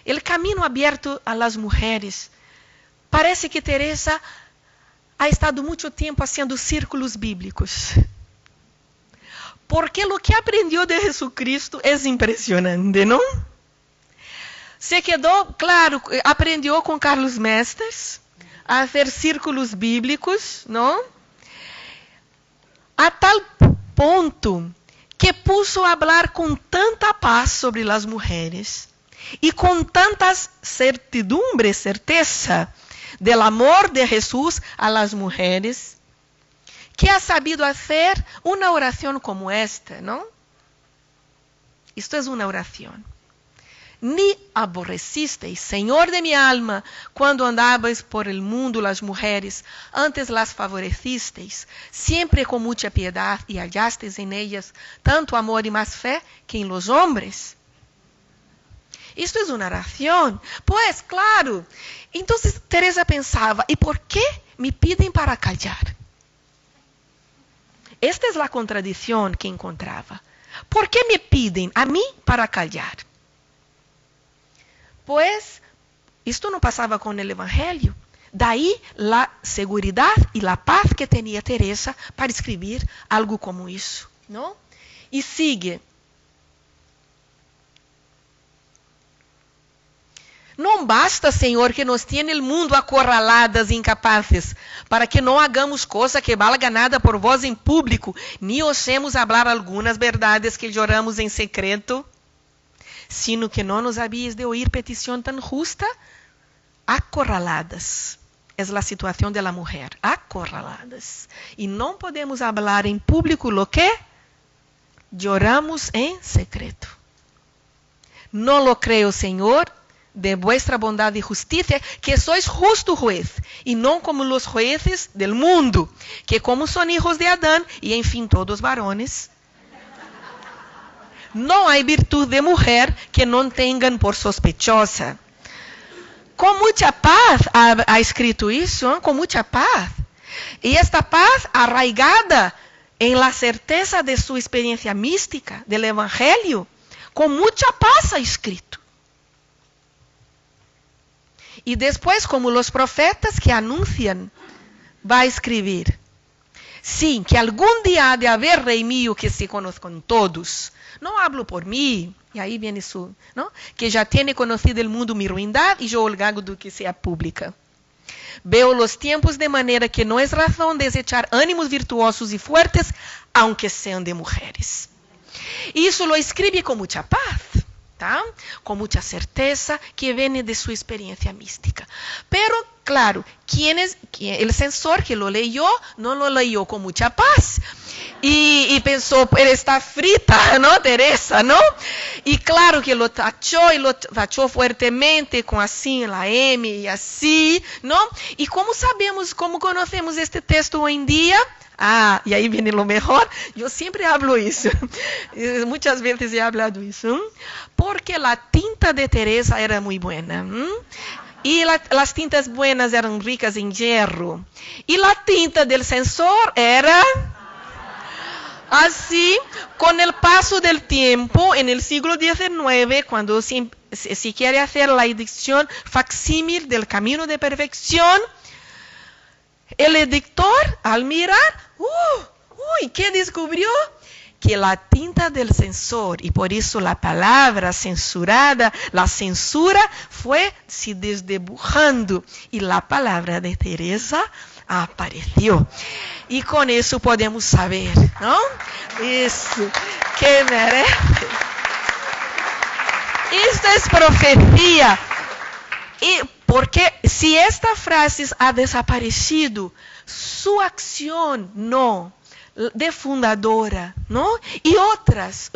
El camino abierto a las mujeres. Parece que Teresa ha estado mucho tiempo haciendo círculos bíblicos. Porque lo que aprendió de Jesucristo es impresionante, ¿no? Se quedó, claro, aprendió con Carlos Mestres a hacer círculos bíblicos, ¿no? A tal ponto que puso a hablar con tanta paz sobre las mujeres y con tantas certeza del amor de Jesús a las mujeres, que ha sabido hacer una oración como esta, ¿no? Esto es una oración. Ni aborrecisteis, Señor de mi alma, cuando andabais por el mundo las mujeres, antes las favorecisteis, siempre con mucha piedad, y hallasteis en ellas tanto amor y más fe que en los hombres. Esto es una oración. Pues, claro. Entonces Teresa pensaba, ¿y por qué me piden para callar? Esta es la contradicción que encontraba. ¿Por qué me piden a mí para callar? Pues, esto no pasaba con el Evangelio. De ahí la seguridad y la paz que tenía Teresa para escribir algo como eso, ¿no? Y sigue. Não basta, Senhor, que nos tiene el mundo acorraladas e incapazes, para que não hagamos cosa que valga nada por vós em público, ni osemos hablar algunas verdades que lloramos em secreto, sino que não nos habíais de oír petición tan justa, acorraladas. Es la situación de la mujer, acorraladas. E não podemos hablar em público lo que lloramos em secreto. No lo creo, Senhor, de vuestra bondad y justicia, que sois justo juez, y no como los jueces del mundo, que como son hijos de Adán, y en fin todos varones, no hay virtud de mujer que no tengan por sospechosa. Con mucha paz ha escrito eso, con mucha paz. Y esta paz arraigada en la certeza de su experiencia mística, del Evangelio, con mucha paz ha escrito. Y después, como los profetas que anuncian, va a escribir: sí, que algún día ha de haber rey mío que se conozcan todos. No hablo por mí, y ahí viene su, ¿no? Que ya tiene conocido el mundo mi ruindad y yo holgado de que sea pública. Veo los tiempos de manera que no es razón desechar ánimos virtuosos y fuertes, aunque sean de mujeres. Y eso lo escribe con mucha paz. ¿tá? Con mucha certeza que viene de su experiencia mística. Pero, claro, el censor que lo leyó, no lo leyó con mucha paz. Y pensó, él está frita, ¿no? Teresa, ¿no? Y claro que lo tachó fuertemente con así, la M y así, ¿no? Y ¿cómo sabemos, cómo conocemos este texto hoy en día? Ah, y ahí viene lo mejor. Yo siempre hablo eso. Muchas veces he hablado eso. Porque la tinta de Teresa era muy buena. Y las tintas buenas eran ricas en hierro. Y la tinta del censor era... Así, con el paso del tiempo, en el siglo XIX, cuando se quiere hacer la edición facsímil del Camino de Perfección, el editor, al mirar, ¿qué descubrió? Que la tinta del censor, y por eso la palabra censurada, la censura, fue se desdibujando, y la palabra de Teresa apareció. Y con eso podemos saber, ¿no? Eso, que merece. Esta es profecía. Y porque si esta frase ha desaparecido, su acción no. de fundadora, ¿no? Y otras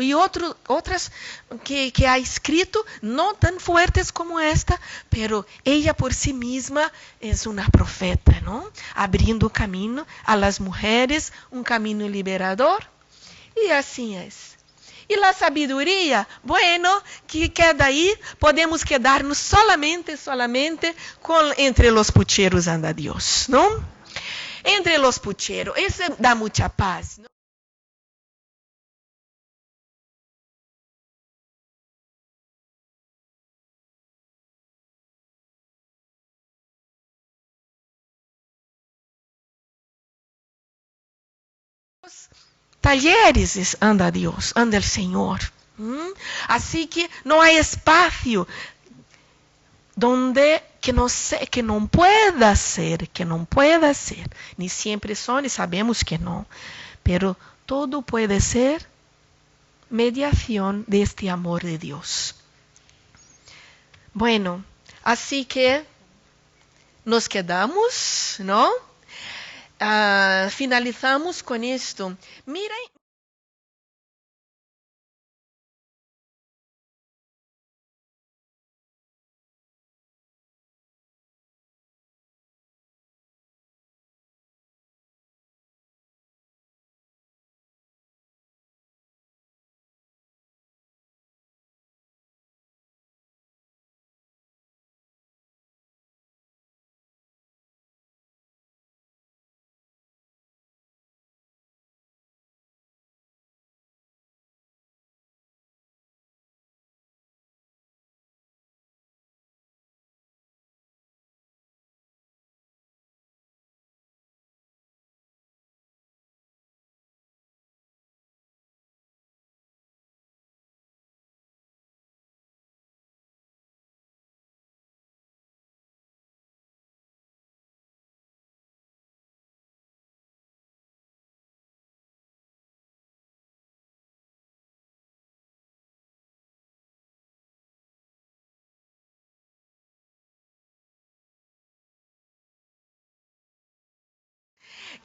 que ha escrito, no tan fuertes como esta, pero ella por sí misma es una profeta, ¿no? Abriendo camino a las mujeres, un camino liberador, y así es. Y la sabiduría, bueno, que queda ahí, podemos quedarnos solamente entre los pucheros anda Dios, ¿no? Entre los pucheros, eso da mucha paz, ¿no? Talleres anda Dios, anda el Señor. Así que no hay espacio donde que no pueda ser, ni siempre son y sabemos que no, pero todo puede ser mediación de este amor de Dios. Bueno, así que nos quedamos, ¿no? Finalizamos con esto. Miren.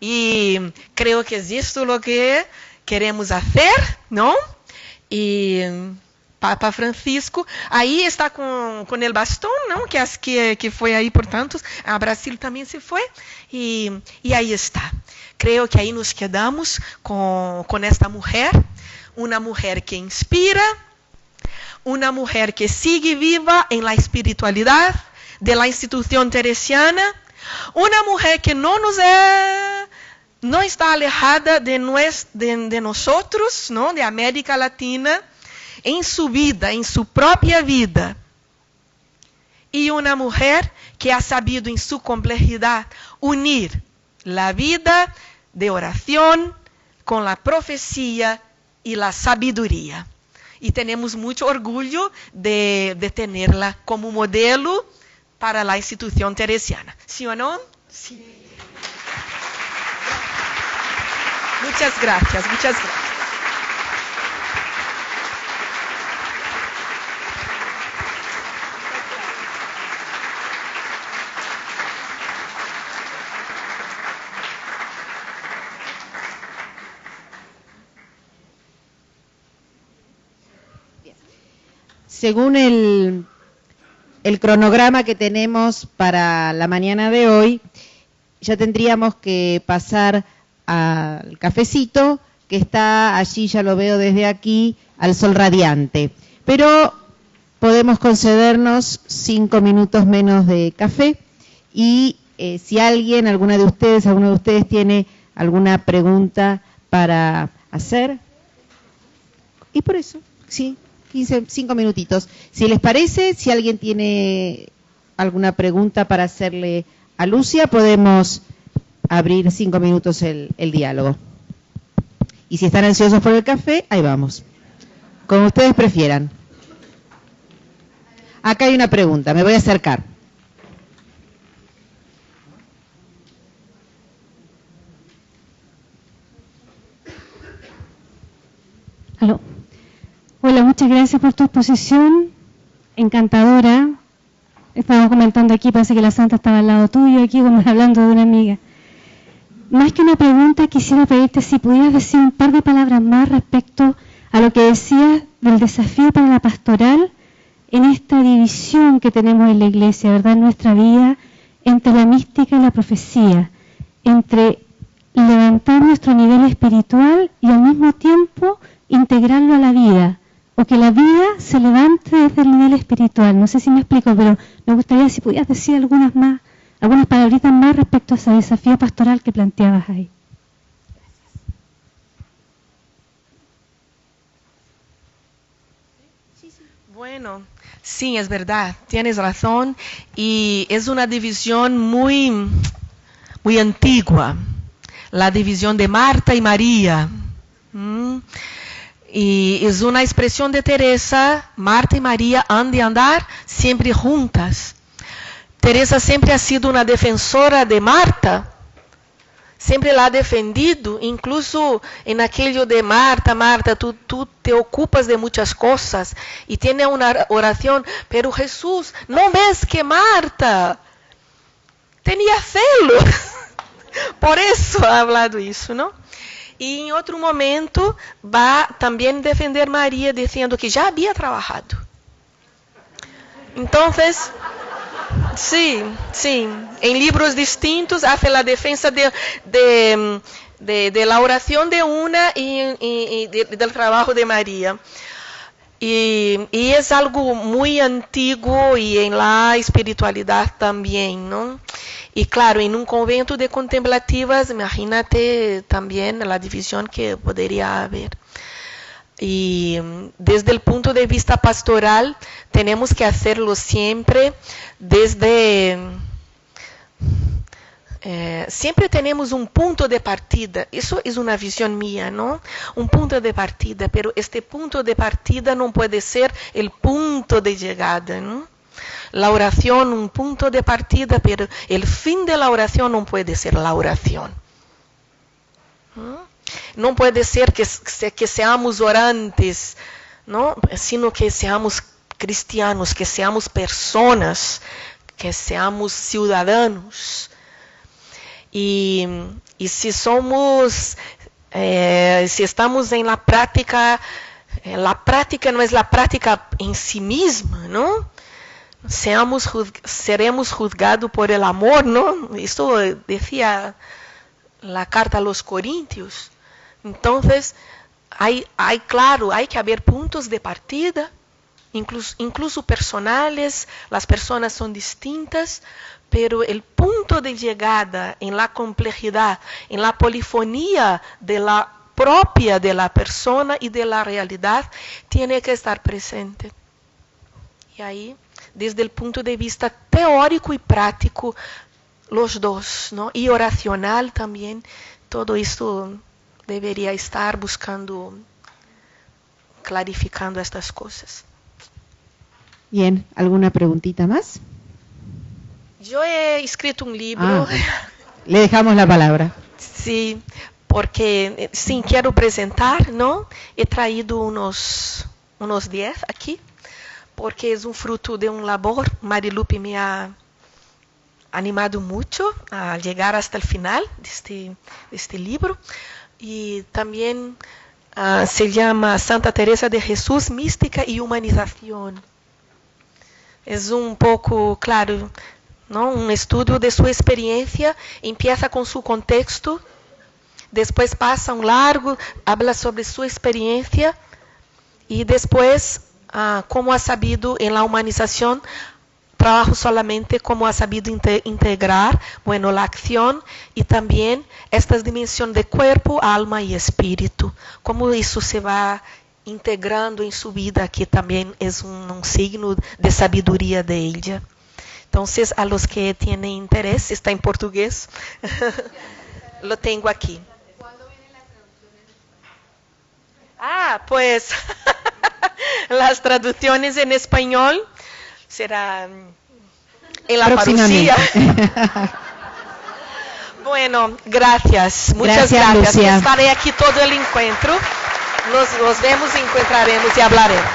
Y creo que es esto lo que queremos hacer, ¿no? Y Papa Francisco, ahí está con el bastón, ¿no? Que fue ahí por tantos, a Brasil también se fue, y ahí está. Creo que ahí nos quedamos con esta mujer, una mujer que inspira, una mujer que sigue viva en la espiritualidad de la institución teresiana, una mujer que no está alejada de nosotros, ¿no? De América Latina, en su vida, en su propia vida. Y una mujer que ha sabido en su complejidad unir la vida de oración con la profecía y la sabiduría. Y tenemos mucho orgullo de tenerla como modelo para la institución teresiana. ¿Sí o no? Sí. Muchas gracias, muchas gracias. Según el cronograma que tenemos para la mañana de hoy, ya tendríamos que pasar al cafecito, que está allí, ya lo veo desde aquí, al sol radiante. Pero podemos concedernos 5 minutos menos de café y si alguno de ustedes tiene alguna pregunta para hacer, y por eso, sí, 5 minutitos. Si les parece, si alguien tiene alguna pregunta para hacerle a Lucia, podemos abrir 5 minutos el diálogo. Y si están ansiosos por el café, ahí vamos. Como ustedes prefieran. Acá hay una pregunta, me voy a acercar. Aló. Hola, muchas gracias por tu exposición, encantadora. Estábamos comentando aquí, parece que la santa estaba al lado tuyo, aquí como hablando de una amiga. más que una pregunta, quisiera pedirte si pudieras decir un par de palabras más respecto a lo que decías del desafío para la pastoral en esta división que tenemos en la Iglesia, ¿verdad?, en nuestra vida, entre la mística y la profecía, entre levantar nuestro nivel espiritual y al mismo tiempo integrarlo a la vida, o que la vida se levante desde el nivel espiritual. No sé si me explico, pero me gustaría si pudieras decir algunas palabritas más respecto a ese desafío pastoral que planteabas ahí. Bueno, sí, es verdad, tienes razón, y es una división muy, muy antigua, la división de Marta y María. Y es una expresión de Teresa. Marta y María han de andar siempre juntas. Teresa siempre ha sido una defensora de Marta, siempre la ha defendido, incluso en aquello de Marta, Marta, tú te ocupas de muchas cosas, y tiene una oración, pero Jesús, ¿no ves que Marta tenía celos? Por eso ha hablado eso, ¿no? Y en otro momento va también a defender a María diciendo que ya había trabajado. Entonces, sí, en libros distintos hace la defensa de la oración de una y del trabajo de María. Y es algo muy antiguo y en la espiritualidad también, ¿no? Y claro, en un convento de contemplativas, imagínate también la división que podría haber. Y desde el punto de vista pastoral, tenemos que hacerlo siempre desde... siempre tenemos un punto de partida. Eso es una visión mía, ¿no? Un punto de partida, pero este punto de partida no puede ser el punto de llegada, ¿no? La oración, un punto de partida, pero el fin de la oración no puede ser la oración. No puede ser que seamos orantes, ¿no? Sino que seamos cristianos, que seamos personas, que seamos ciudadanos. Y si somos, si estamos en la práctica no es la práctica en sí misma, ¿no? Seremos juzgados por el amor, ¿no? Esto decía la carta a los Corintios. Entonces, hay que haber puntos de partida, incluso personales, las personas son distintas, pero el punto de llegada en la complejidad, en la polifonía de la propia de la persona y de la realidad, tiene que estar presente. Y ahí, desde el punto de vista teórico y práctico, los dos, ¿no? Y oracional también, todo esto debería estar buscando, clarificando estas cosas. Bien, ¿alguna preguntita más? Yo he escrito un libro. Le dejamos la palabra. Sí, porque sí, quiero presentar, ¿no? He traído unos 10 aquí, porque es un fruto de un labor. Marilupe me ha animado mucho a llegar hasta el final de este libro. Y también se llama Santa Teresa de Jesús, Mística y Humanización. Es un poco, claro, ¿no? Un estudio de su experiencia, empieza con su contexto, después pasa un largo, habla sobre su experiencia y después cómo ha sabido en la humanización, trabajo solamente cómo ha sabido integrar, bueno, la acción y también estas dimensiones de cuerpo, alma y espíritu, cómo eso se va integrando en su vida, que también es un signo de sabiduría de ella. Entonces, a los que tienen interés, está en portugués, lo tengo aquí. ¿Cuándo vienen las traducciones? Pues las traducciones en español serán en la parucía. Bueno, gracias, muchas gracias. Estaré aquí todo el encuentro. Nos vemos, encontraremos y hablaremos.